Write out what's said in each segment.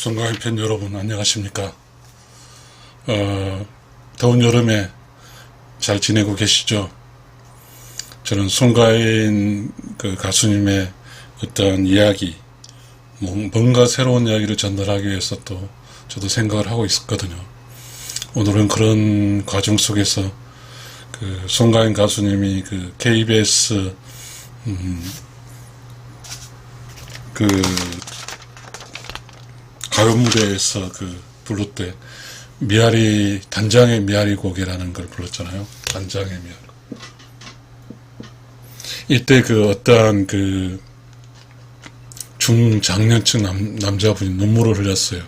송가인 팬 여러분 안녕하십니까. 더운 여름에 잘 지내고 계시죠? 저는 송가인 그 가수님의 어떤 이야기, 뭔가 새로운 이야기를 전달하기 위해서 또 저도 생각을 하고 있었거든요. 오늘은 그런 과정 속에서 그 송가인 가수님이 그 KBS 그 가요 무대에서 그 부를 때 미아리, 단장의 미아리 곡이라는 걸 불렀잖아요. 단장의 미아리. 이때 그 어떠한 그 중장년층 남자분이 눈물을 흘렸어요.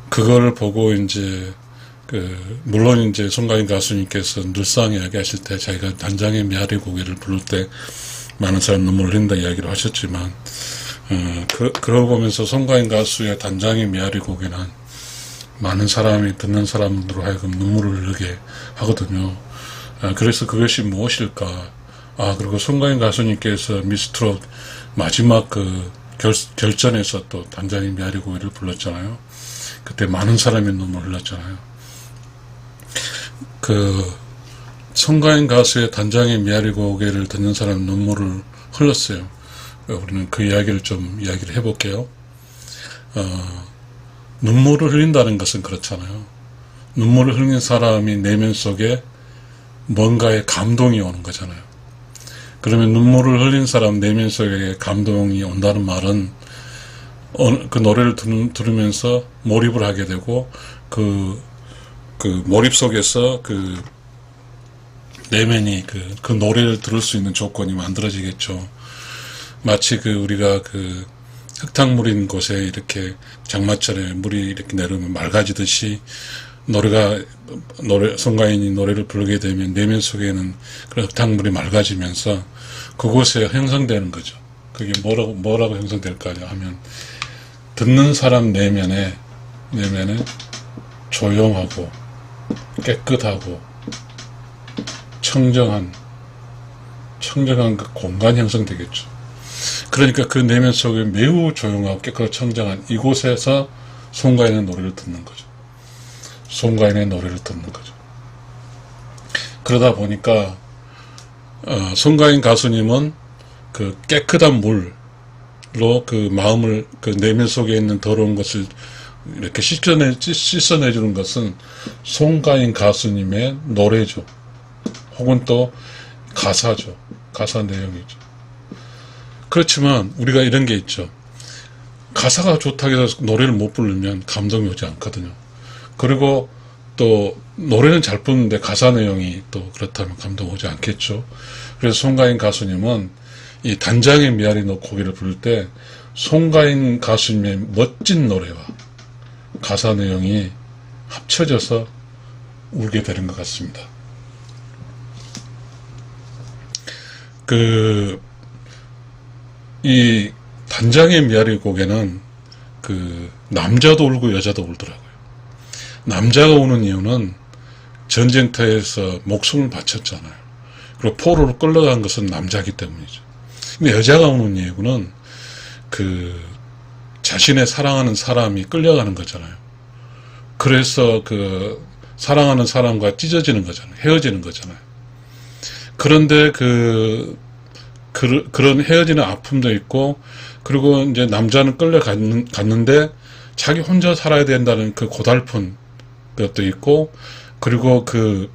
그걸 보고 이제 물론 이제 송가인 가수님께서 늘상 이야기하실 때 자기가 단장의 미아리 고개를 부를 때 많은 사람 눈물을 흘린다 이야기를 하셨지만, 그러고 보면서 송가인 가수의 단장의 미아리 고개는 많은 사람이 듣는 사람들로 하여금 눈물을 흘리게 하거든요. 그래서 그것이 무엇일까? 그리고 송가인 가수님께서 미스트롯 마지막 그 결전에서 또 단장의 미아리 고개를 불렀잖아요. 그때 많은 사람이 눈물을 흘렸잖아요. 송가인 가수의 단장의 미아리 고개를 듣는 사람 눈물을 흘렸어요. 우리는 그 이야기를 좀 이야기를 해볼게요. 눈물을 흘린다는 것은 그렇잖아요. 눈물을 흘리는 사람이 내면 속에 뭔가의 감동이 오는 거잖아요. 그러면 눈물을 흘린 사람 내면 속에 감동이 온다는 말은 그 노래를 들으면서 몰입을 하게 되고 그 몰입 속에서 그 내면이 그 노래를 들을 수 있는 조건이 만들어지겠죠. 마치 우리가 흙탕물인 곳에 이렇게 장마철에 물이 이렇게 내려오면 맑아지듯이 송가인이 노래를 부르게 되면 내면 속에는 그런 흙탕물이 맑아지면서 그곳에 형성되는 거죠. 그게 뭐라고 형성될까요? 하면 듣는 사람 내면에 조용하고 깨끗하고 청정한 그 공간이 형성되겠죠. 그러니까 그 내면 속에 매우 조용하고 깨끗하고 청정한 이곳에서 송가인의 노래를 듣는 거죠. 송가인의 노래를 듣는 거죠. 그러다 보니까 송가인 가수님은 그 깨끗한 물로 그 마음을 그 내면 속에 있는 더러운 것을 이렇게 씻어내주는 것은 송가인 가수님의 노래죠. 혹은 또 가사죠. 가사 내용이죠. 그렇지만 우리가 이런 게 있죠. 가사가 좋다고 해서 노래를 못 부르면 감동이 오지 않거든요. 그리고 또 노래는 잘 부르는데 가사 내용이 또 그렇다면 감동 오지 않겠죠. 그래서 송가인 가수님은 이 단장의 미아리 고개를 부를 때 송가인 가수님의 멋진 노래와 가사 내용이 합쳐져서 울게 되는 것 같습니다. 이 단장의 미아리 곡에는 남자도 울고 여자도 울더라고요. 남자가 우는 이유는 전쟁터에서 목숨을 바쳤잖아요. 그리고 포로로 끌려간 것은 남자이기 때문이죠. 근데 여자가 우는 이유는 자신의 사랑하는 사람이 끌려가는 거잖아요. 그래서 사랑하는 사람과 찢어지는 거잖아요. 헤어지는 거잖아요. 그런데 그런 헤어지는 아픔도 있고, 그리고 이제 남자는 끌려갔는데 자기 혼자 살아야 된다는 그 고달픈 것도 있고, 그리고 그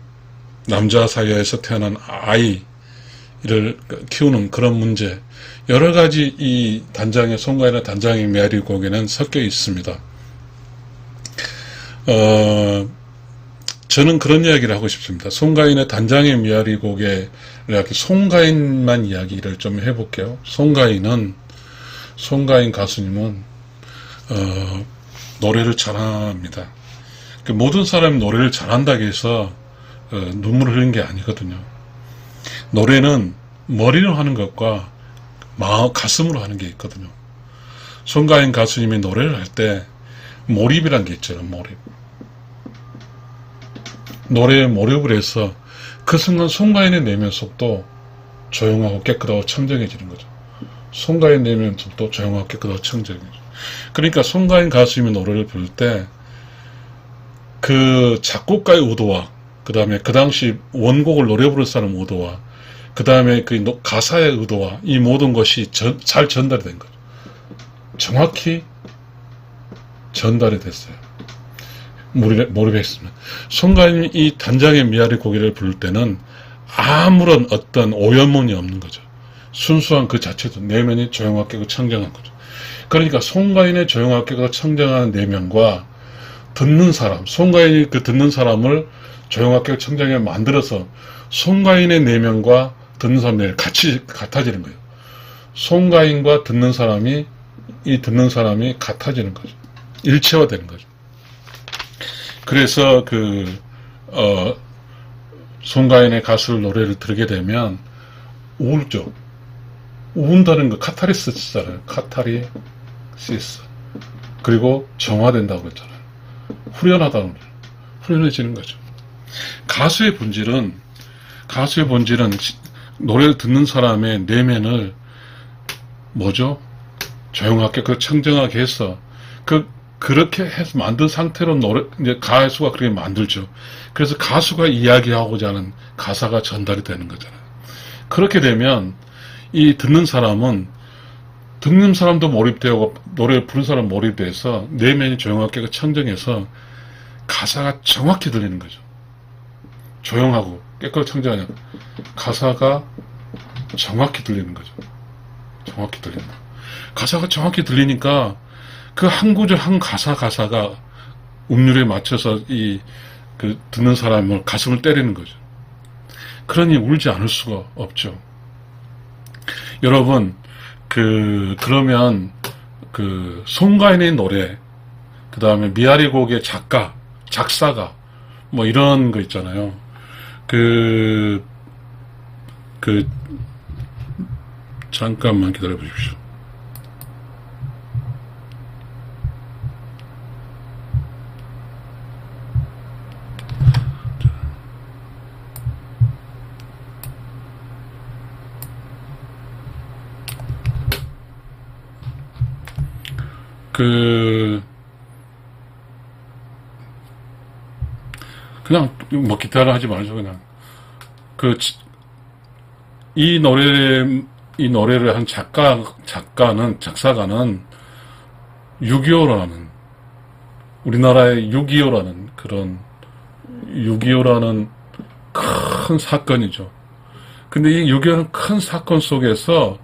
남자 사이에서 태어난 아이를 키우는 그런 문제, 여러 가지 이 송가인의 단장의 미아리 곡에는 섞여 있습니다. 저는 그런 이야기를 하고 싶습니다. 송가인의 단장의 미아리 곡에 이렇게 송가인만 이야기를 좀 해볼게요. 송가인 가수님은 노래를 잘합니다. 모든 사람이 노래를 잘한다고 해서 눈물을 흘린 게 아니거든요. 노래는 머리로 하는 것과 가슴으로 하는 게 있거든요. 송가인 가수님이 노래를 할 때 몰입이란 게 있잖아요. 노래에 몰입을 해서 그 순간 송가인의 내면 속도 조용하고 깨끗하고 청정해지는 거죠. 송가인 내면도 조용하고 깨끗하고 청정해져. 그러니까 송가인 가수님이 노래를 부를 때 그 작곡가의 의도와 그 다음에 그 당시 원곡을 노래 부를 사람 의도와 그 다음에 그 가사의 의도와 이 모든 것이 잘 전달이 된 거죠. 정확히 전달이 됐어요. 모르겠습니다. 송가인이 이 단장의 미아리 고개를 부를 때는 아무런 어떤 오염문이 없는 거죠. 순수한 그 자체도 내면이 조용하게 청정한 거죠. 그러니까 송가인의 조용하게 청정한 내면과 듣는 사람, 송가인이 그 듣는 사람을 조용하게 청정하게 만들어서 송가인의 내면과 듣는 사람의 같이 같아지는 거예요. 송가인과 듣는 사람이 같아지는 거죠. 일체화되는 거죠. 그래서 송가인의 가수 노래를 들게 되면 우울죠. 우운다는 거 카타르시스잖아요. 카타르시스. 그리고 정화된다고 했잖아요. 후련하다는 거예요. 후련해지는 거죠. 가수의 본질은 노래를 듣는 사람의 내면을 뭐죠? 조용하게 청정하게 해서 그렇게 해서 만든 상태로 이제 가수가 그렇게 만들죠. 그래서 가수가 이야기하고자 하는 가사가 전달이 되는 거잖아요. 그렇게 되면 이 듣는 사람도 몰입되고 노래를 부르는 사람 몰입돼서 내면이 조용하게 청정해서 가사가 정확히 들리는 거죠. 조용하고 깨끗하게 청정하냐 가사가 정확히 들리는 거죠. 정확히 들린다. 가사가 정확히 들리니까 그 한 구절 한 가사가 음률에 맞춰서 듣는 사람을 가슴을 때리는 거죠. 그러니 울지 않을 수가 없죠. 여러분, 그러면 송가인의 노래, 그 다음에 미아리 곡의 작사가, 뭐 이런 거 있잖아요. 잠깐만 기다려 보십시오. 그냥 뭐 기타를 하지 말죠. 그냥 이 노래를 한 작사가는 6.25라는 우리나라의 6.25라는 그런 6.25라는 큰 사건이죠. 근데 이 6.25라는 큰 사건 속에서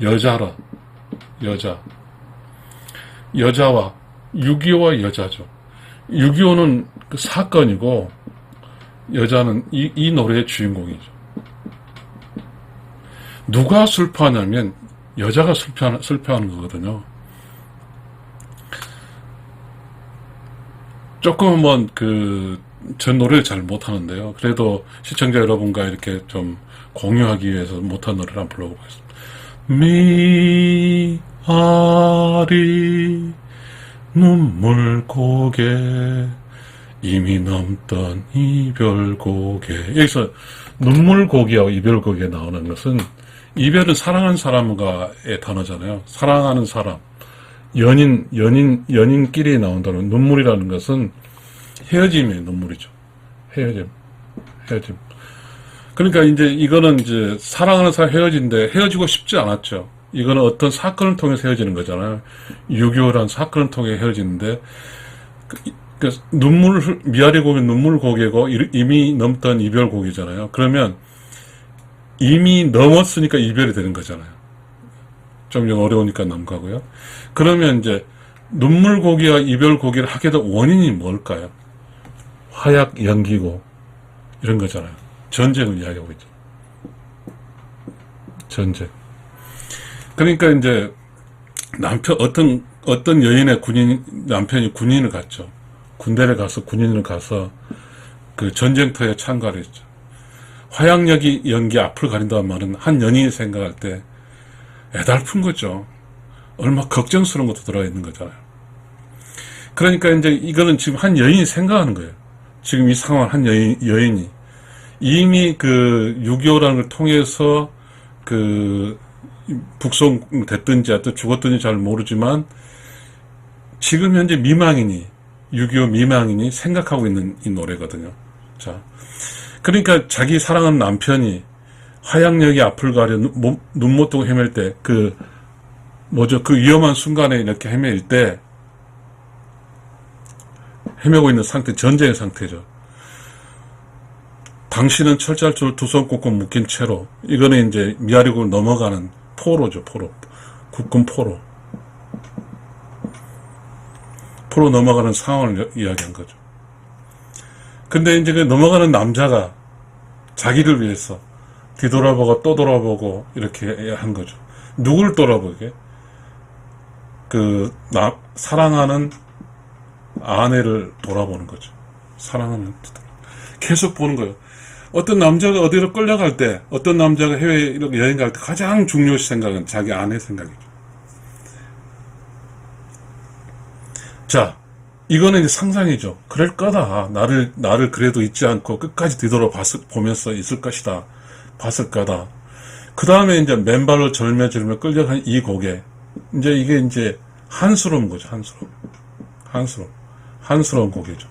여자와 6.25와 여자죠. 6.25는 그 사건이고 여자는 이 노래의 주인공이죠. 누가 슬퍼하냐면 여자가 슬퍼하는 거거든요. 조금 한번 전 노래를 잘 못하는데요. 그래도 시청자 여러분과 이렇게 좀 공유하기 위해서 못한 노래를 한번 불러보겠습니다. 미아리 눈물 고개 이미 넘던 이별 고개. 여기서 눈물 고개와 이별 고개 나오는 것은 이별은 사랑한 사람과의 단어잖아요. 사랑하는 사람, 연인끼리 나온다는 눈물이라는 것은 헤어짐의 눈물이죠. 헤어짐. 그러니까 이거는 사랑하는 사람 헤어진데 헤어지고 싶지 않았죠. 이거는 어떤 사건을 통해서 헤어지는 거잖아요. 6.25란 사건을 통해 헤어지는데, 미아리 곡은 눈물 고개고, 이미 넘던 이별 곡이잖아요. 그러면, 이미 넘었으니까 이별이 되는 거잖아요. 좀 어려우니까 넘가고요. 그러면 눈물 고개와 이별 고개를 하게 된 원인이 뭘까요? 화약 연기고, 이런 거잖아요. 전쟁을 이야기하고 있죠. 전쟁. 그러니까 어떤 여인의 남편이 군인을 갔죠. 군대를 가서 군인을 가서 그 전쟁터에 참가를 했죠. 화약연기 앞을 가린다는 말은 한 연인이 생각할 때 애달픈 거죠. 얼마 걱정스러운 것도 들어있는 거잖아요. 그러니까 이거는 지금 한 여인이 생각하는 거예요. 지금 이 상황 한 여인이 이미 6.25라는 걸 통해서 북송됐든지 하여튼 죽었든지 잘 모르지만 지금 현재 미망인이 6.25 미망인이 생각하고 있는 이 노래거든요. 자, 그러니까 자기 사랑하는 남편이 화양역이 앞을 가려 눈 못 뜨고 헤맬 때 그 위험한 순간에 이렇게 헤맬 때 헤매고 있는 상태, 전쟁의 상태죠. 당신은 철자줄 두 손 꽂고 묶인 채로, 이거는 이제 미아리국을 넘어가는 포로죠, 포로. 국군 포로. 포로 넘어가는 상황을 이야기한 거죠. 근데 이제 그 넘어가는 남자가 자기를 위해서 뒤돌아보고 또 돌아보고 이렇게 한 거죠. 누굴 돌아보게? 사랑하는 아내를 돌아보는 거죠. 사랑하는, 계속 보는 거예요. 어떤 남자가 어디로 끌려갈 때, 어떤 남자가 해외 여행 갈 때 가장 중요시 생각은 자기 아내 생각이죠. 자, 이거는 이제 상상이죠. 그럴 거다. 나를 그래도 잊지 않고 끝까지 보면서 있을 것이다. 봤을 거다. 그 다음에 이제 맨발로 절매절매 끌려간 이 곡에, 이게 이제 한스러운 거죠. 한스러운 곡이죠.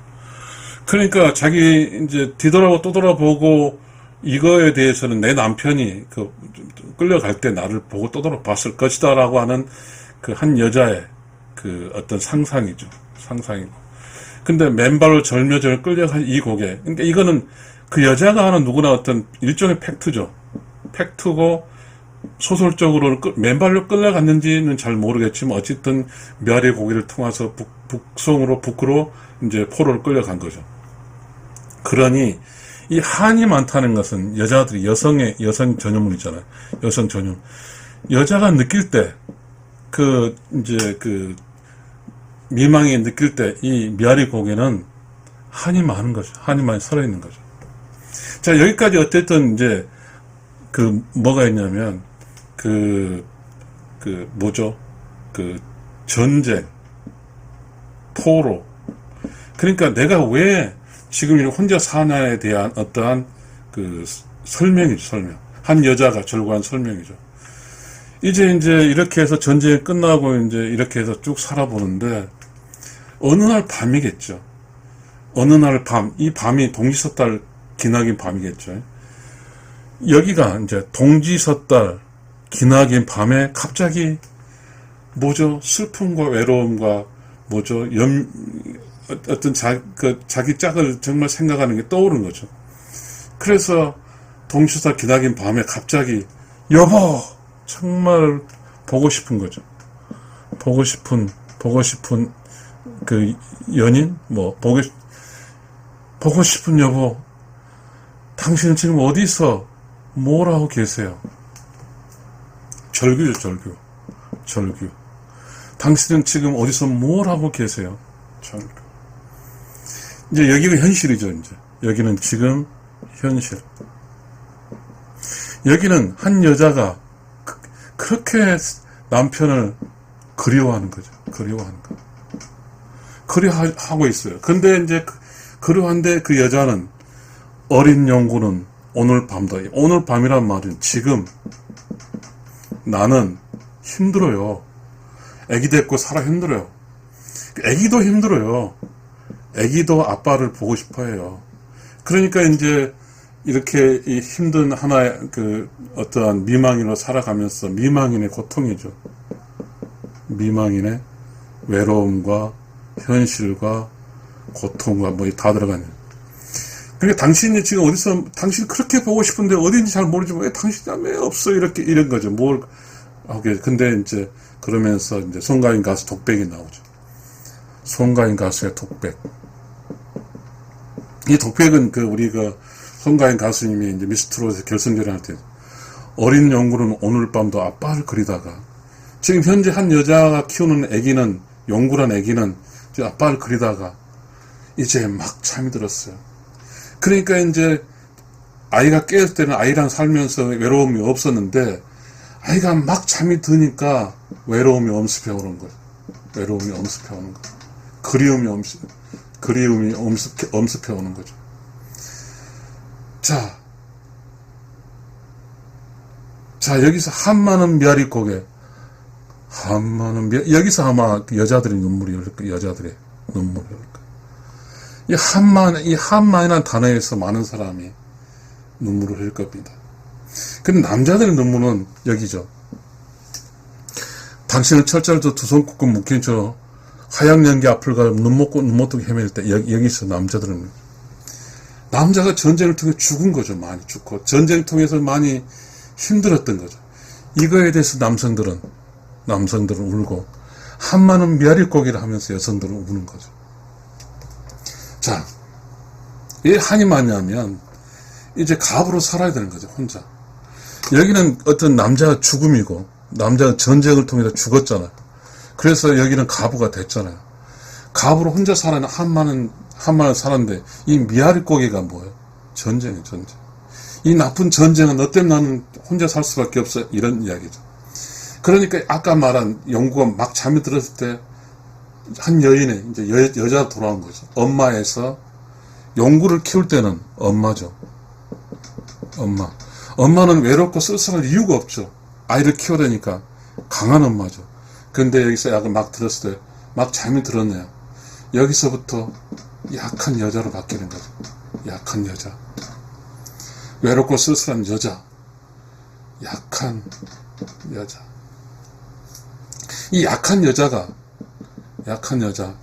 그러니까 자기 이제 뒤돌아보고 또 돌아보고 이거에 대해서는 내 남편이 끌려갈 때 나를 보고 또 돌아봤을 것이다라고 하는 한 여자의 어떤 상상이죠. 상상이고. 근데 맨발로 절묘절묘 끌려간 이 곡에, 그러니까 이거는 그 여자가 하는 누구나 어떤 일종의 팩트죠. 팩트고 소설적으로는 맨발로 끌려갔는지는 잘 모르겠지만 어쨌든 멸의 고기를 통해서 북으로 이제 포로를 끌려간 거죠. 그러니 이 한이 많다는 것은 여자들이 여성 전유물이잖아요. 여성 전유. 여자가 느낄 때 미망이 느낄 때 이 미아리 곡에는 한이 많은 거죠. 한이 많이 살아있는 거죠. 자, 여기까지 어쨌든 이제 뭐가 있냐면 전쟁, 포로. 그러니까 내가 왜 지금 혼자 사냐에 대한 어떠한 설명이죠, 설명. 한 여자가 절구한 설명이죠. 이제 이렇게 해서 전쟁이 끝나고 이제 이렇게 해서 쭉 살아보는데, 어느 날 밤이겠죠. 어느 날 밤, 이 밤이 동지섣달 기나긴 밤이겠죠. 여기가 이제 동지섣달 기나긴 밤에 갑자기 슬픔과 외로움과 어떤 자기 짝을 정말 생각하는 게 떠오르는 거죠. 그래서 동지섣달 기나긴 밤에 갑자기 여보 정말 보고 싶은 거죠. 보고 싶은 연인 보고 싶은 여보, 당신은 지금 어디서 뭘 하고 계세요? 절규죠, 절규. 당신은 지금 어디서 뭘 하고 계세요? 절규. 이제 여기가 현실이죠, 이제. 여기는 지금 현실. 여기는 한 여자가 그렇게 남편을 그리워하는 거죠. 그리워하고 있어요. 근데 이제 그리워한데 그 여자는 어린 영구는 오늘 밤다. 오늘 밤이란 말은 지금 나는 힘들어요. 애기 데리고 살아 힘들어요. 애기도 힘들어요. 애기도 아빠를 보고 싶어 해요. 그러니까 이제 이렇게 이 힘든 하나의 어떠한 미망인으로 살아가면서 미망인의 고통이죠. 미망인의 외로움과 현실과 고통과 다 들어가는. 그러니까 당신이 지금 당신 그렇게 보고 싶은데 어딘지 잘 모르지만 왜 당신이 왜 없어? 이런 거죠. 뭘 하게. 근데 이제 그러면서 이제 송가인 가수 독백이 나오죠. 송가인 가수의 독백. 이 독백은 우리 송가인 가수님이 이제 미스트롯에서 결승전을 할 때 어린 영구는 오늘 밤도 아빠를 그리다가 지금 현재 한 여자가 키우는 아기는 영구란 아기는 아빠를 그리다가 이제 막 잠이 들었어요. 그러니까 이제 아이가 깨었을 때는 아이랑 살면서 외로움이 없었는데 아이가 막 잠이 드니까 외로움이 엄습해 오는 거예요. 그리움이 엄습해 오는 거죠. 자, 자, 여기서 한마는 메아리 고개, 여기서 아마 여자들의 눈물이 흘릴 거예요. 여자들의 눈물이 흘릴 거예요. 이 한마이라는 단어에서 많은 사람이 눈물을 흘릴 겁니다. 근데 남자들의 눈물은 여기죠. 당신은 철저히 두 손 꾹꾹 묶인 채 하얀 연기 앞을 가려 눈 못 뜨고 헤맬 때 여기서 남자들은 남자가 전쟁을 통해 죽은 거죠. 많이 죽고 전쟁을 통해서 많이 힘들었던 거죠. 이거에 대해서 남성들은 울고 한마는 메아리 고기를 하면서 여성들은 우는 거죠. 자, 이 한이 뭐냐면 이제 갑으로 살아야 되는 거죠. 혼자. 여기는 어떤 남자가 죽음이고 남자가 전쟁을 통해서 죽었잖아요. 그래서 여기는 가부가 됐잖아요. 갑으로 혼자 살아는 한마는 살았는데 이 메아리 고기가 뭐예요? 전쟁이에요. 전쟁. 이 나쁜 전쟁은 너 때문에 나는 혼자 살 수밖에 없어. 이런 이야기죠. 그러니까 아까 말한 용구가 막 잠이 들었을 때 한 여인의 이제 여자가 돌아온 거죠. 엄마에서 용구를 키울 때는 엄마죠. 엄마는 외롭고 쓸쓸할 이유가 없죠. 아이를 키워대니까 강한 엄마죠. 근데 여기서 약을 막 들었을 때 막 잠이 들었네요. 여기서부터 약한 여자로 바뀌는 거죠. 약한 여자. 외롭고 쓸쓸한 여자. 약한 여자. 이 약한 여자.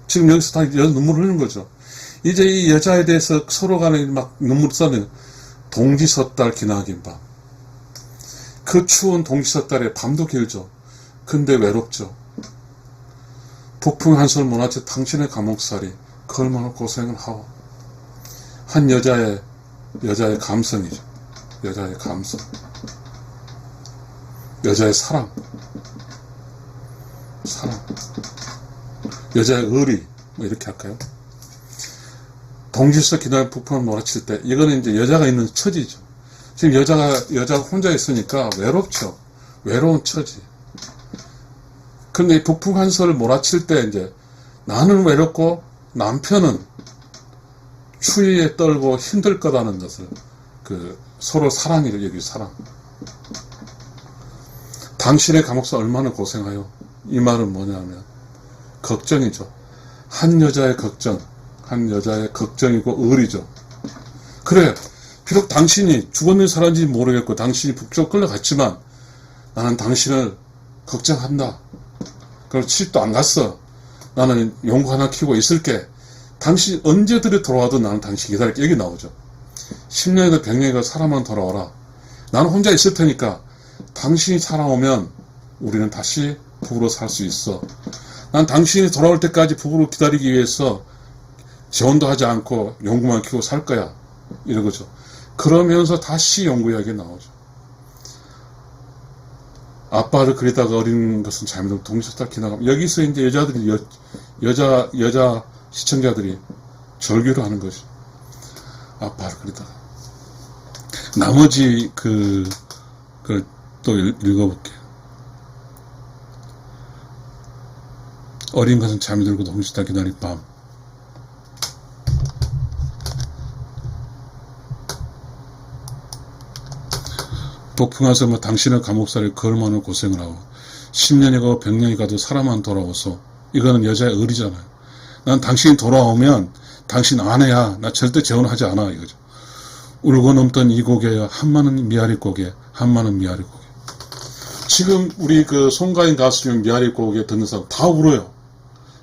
지금 여기서 다 눈물을 흘리는 거죠. 이제 이 여자에 대해서 서로 간에 막 눈물 쏟는 동지섣달 기나긴 밤. 그 추운 동지섣달에 밤도 길죠. 근데 외롭죠. 북풍 한솔 모나치 당신의 감옥살이 그 얼마나 고생을 하오. 한 여자의 감성이죠. 여자의 감성. 여자의 사랑. 여자의 의리, 뭐 이렇게 할까요? 동지서 기나긴 북풍을 몰아칠 때, 이거는 이제 여자가 있는 처지죠. 지금 여자가 혼자 있으니까 외롭죠. 외로운 처지. 근데 이 북풍 한솔을 몰아칠 때 이제 나는 외롭고 남편은 추위에 떨고 힘들 거라는 것을 서로 사랑이죠. 여기 사랑. 당신의 감옥사 얼마나 고생하여. 이 말은 뭐냐면 걱정이죠. 한 여자의 걱정이고 의리죠. 그래, 비록 당신이 죽었는지 살았는지 모르겠고 당신이 북쪽으로 끌려갔지만 나는 당신을 걱정한다. 그럼 집도 안 갔어. 나는 용구 하나 키우고 있을게. 당신 언제들이 돌아와도 나는 당신 기다릴게. 여기 나오죠. 10년이든 100년이든 사람만 돌아와라. 나는 혼자 있을 테니까 당신이 살아오면 우리는 다시 부부로 살 수 있어. 난 당신이 돌아올 때까지 부부로 기다리기 위해서 재혼도 하지 않고 용구만 키우고 살 거야. 이러고죠. 그러면서 다시 용구 이야기 나오죠. 아빠를 그리다가 어린 것은 잘못하면 동시에 기나가면 여기서 이제 여자들이 여자 시청자들이 절규를 하는 거죠. 아빠를 그리다가 나머지 또 읽어볼게요. 어린 것은 잠이 들고 동시에 기다릴 밤. 북풍하서 당신의 감옥살이 그 얼마나 고생을 하고 10년이 가고 100년이 가도 사람만 돌아오소. 이거는 여자의 의리잖아요. 난 당신이 돌아오면 당신 아내야. 나 절대 재혼하지 않아. 이거죠. 울고 넘던 이 고개야. 한마는 메아리 고개. 지금 우리 송가인 가수 중 메아리 고개 듣는 사람 다 울어요.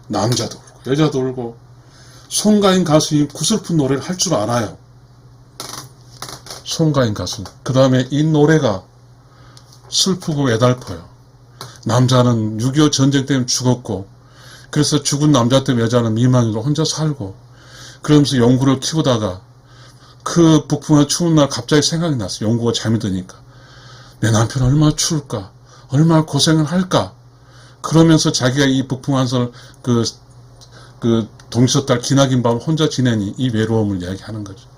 남자도 울고 여자도 울고. 송가인 가수님 구슬픈 노래를 할 줄 알아요. 송가인 가수. 그 다음에 이 노래가 슬프고 외달퍼요. 남자는 6.25 전쟁 때문에 죽었고, 그래서 죽은 남자 때문에 여자는 미망으로 혼자 살고, 그러면서 용구를 키우다가 그 북풍한 추운 날 갑자기 생각이 났어요. 용구가 잠이 드니까 내 남편 얼마나 추울까, 얼마나 고생을 할까. 그러면서 자기가 이 북풍한설 동시섣달 기나긴 밤 혼자 지내니 이 외로움을 이야기하는 거죠.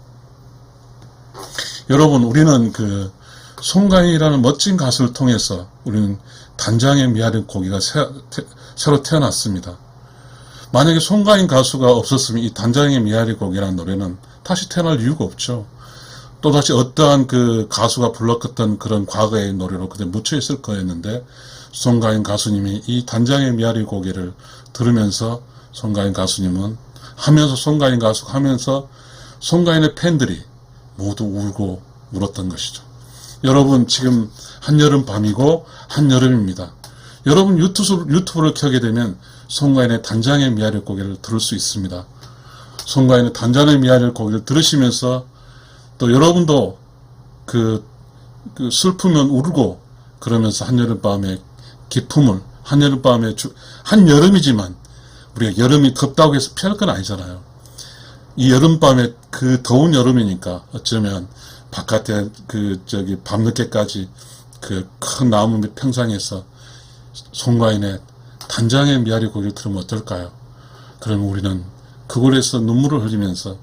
여러분, 우리는 송가인이라는 멋진 가수를 통해서 우리는 단장의 메아리 고개가 새로 태어났습니다. 만약에 송가인 가수가 없었으면 이 단장의 메아리 고개라는 노래는 다시 태어날 이유가 없죠. 또다시 어떠한 그 가수가 불렀던 그런 과거의 노래로 그때 묻혀 있을 거였는데, 송가인 가수님이 이 단장의 미아리 고개를 들으면서 송가인 가수님은 하면서 송가인 가수 하면서 송가인의 팬들이 모두 울고 울었던 것이죠. 여러분, 지금 한여름 밤이고 한여름입니다. 여러분 유튜브를 켜게 되면 송가인의 단장의 미아리 고개를 들을 수 있습니다. 송가인의 단장의 미아리 고개를 들으시면서 또 여러분도 그 슬프면 울고 그러면서 한여름밤의 기품을, 한여름이지만 우리가 여름이 덥다고 해서 피할 건 아니잖아요. 이 여름밤에 그 더운 여름이니까 어쩌면 바깥에 밤늦게까지 그 큰 나무 밑 평상에서 송가인의 단장의 미아리 고개를 들으면 어떨까요? 그러면 우리는 그곳에서 눈물을 흘리면서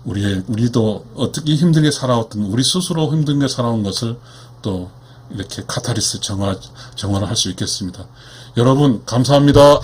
우리도 어떻게 힘들게 살아왔던, 우리 스스로 힘들게 살아온 것을 또 이렇게 카타르시스 정화를 할 수 있겠습니다. 여러분, 감사합니다.